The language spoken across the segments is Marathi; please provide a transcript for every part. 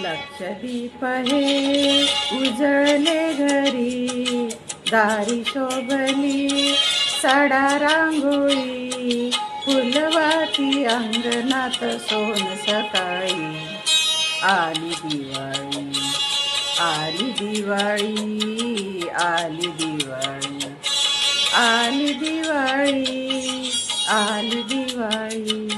लक्षदीप हे उजळले घरी, दारी शोभली सडा रांगोळी, फुलवाती अंगणात सोन सकाळी. आली दिवाळी, आली दिवाळी, आली दिवाळी, आली दिवाळी, आली दिवाळी.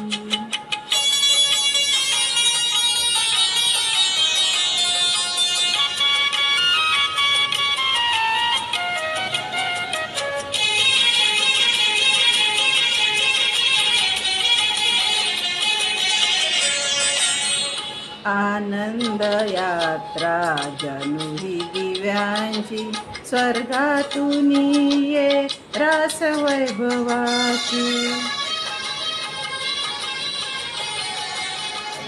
आनंद यात्रा जणू ही दिव्यांची, स्वर्गातून ये रास वैभवाची.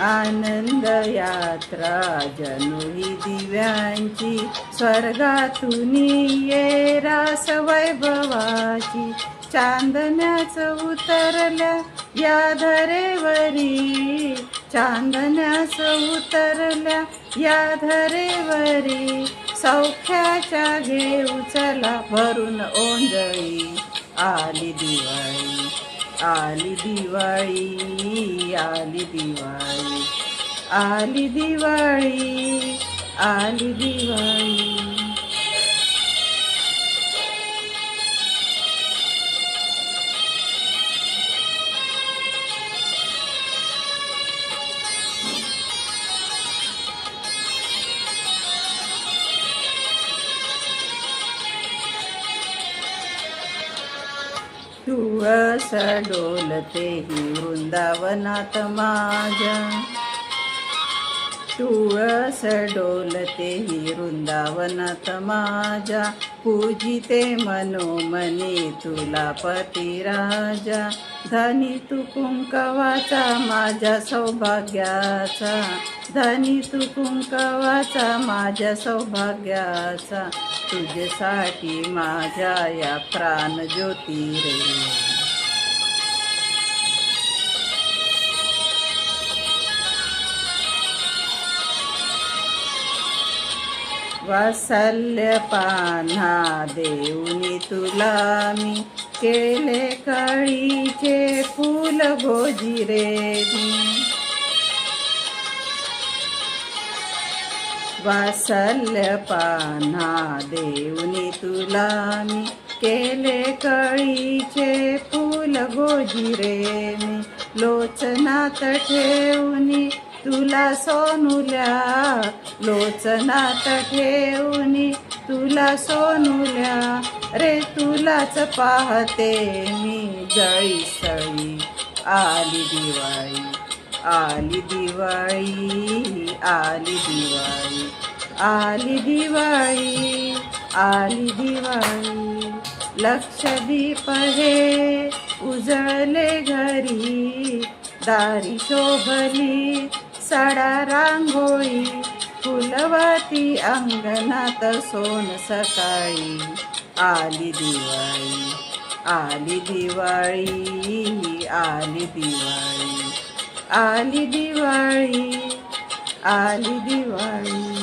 आनंद यात्रा जणू ही दिव्यांची, स्वर्गातून ये रास वैभवाची. चांदण्याच उतरल्या या धरेवरी, चांदण्याच उतरल्या या धरेवरी, सौख्याच्या घेऊ चला भरून ओंजळी. आली दिवाळी, आली दिवाळी, आली दिवाळी, आली दिवाळी, आली दिवाळी. तुळस डोलते ही वृंदावनात माझ्या, तुळस डोलते ही वृंदावनात माझ्या. पूजिते मनोमनी तुला पती राजा, धनी तू कुंकवाचा माझ्या सौभाग्याचा, धनी तू कुंकवाचा माझ्या सौभाग्याचा. तुझ्यासाठी माझ्या या प्राण ज्योती रे. वात्सल्य पान्हा देऊनी तुला मी, केले कळीचे फूल भोजी रे मी. वात्सल्य पान्हा देऊनी तुला मी, केले कळीचे फूल भोजी रे मी. लोचनात ठेवूनी तुला सोनुल्या, लोचनात ठेवूनी तुला सोनुल्या रे. तुलाच पाहते मी जळी सळी. आली दिवाळी, आली दिवाळी, आली दिवाळी, आली दिवाळी, आली दिवाळी. लक्षदीप हे उजळले घरी, दारी शोभली सडा रांगोळी, फुलवाती अंगणात सोन सकाळी. आली दिवाळी, आली दिवाळी, आली दिवाळी, आली दिवाळी, आली दिवाळी.